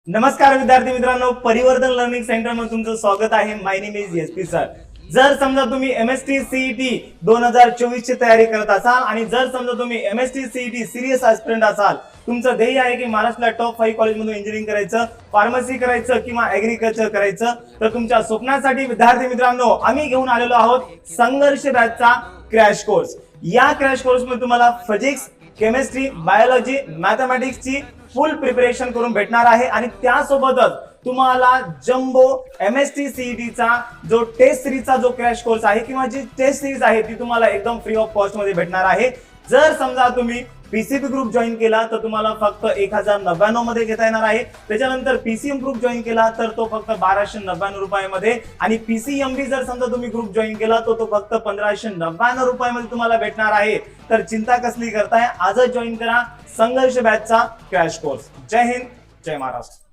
नमस्कार विद्यार्थी मित्रांनो, परिवर्तन लर्निंग सेंटर मध्ये तुमचं स्वागत आहे. माय नेम इज एसपी सर. जर समजा तुम्ही एमएसटी सीईटी 2024 ची तयारी करत असाल आणि जर समजा तुम्ही एमएसटी सीईटी सिरियस ऍस्पिरंट असाल, तुमचं ध्येय आहे की महाराष्ट्राला टॉप 5 कॉलेज मधून इंजिनिअरिंग करायचं, फार्मसी करायचं किंवा ऍग्रीकल्चर करायचं, तर तुमच्या स्वप्नासाठी विद्यार्थी मित्रांनो आम्ही घेऊन आलेलो आहोत संघर्ष बॅचचा क्रॅश कोर्स. या क्रॅश कोर्स मध्ये तुम्हाला फिजिक्स, केमिस्ट्री, बायोलॉजी, मॅथमॅटिक्सची फुल प्रिपरेशन करून भेटणार आहे आणि त्यासोबतच तुम्हाला जम्बो एमएसटी सीईटीचा जो टेस्ट सिरीजचा जो क्रॅश कोर्स आहे किंवा जी टेस्ट सिरीज आहे ती तुम्हाला एकदम फ्री ऑफ कॉस्ट मध्ये भेटणार आहे. जर समजा तुम्ही पीसीपी ग्रुप जॉईन केला तर तुम्हाला फक्त 1099 मध्ये घेता येणार आहे. त्याच्यानंतर पीसीएम ग्रुप जॉईन केला तर तो फक्त 1299 रुपयामध्ये आणि पीसीएमबी जर समजा तुम्ही ग्रुप जॉईन केला तर तो फक्त 1599 रुपयामध्ये तुम्हाला भेटणार आहे. तर चिंता कसली करताय, आजच जॉईन करा संघर्ष बॅचचा क्रॅश कोर्स. जय हिंद, जय महाराष्ट्र.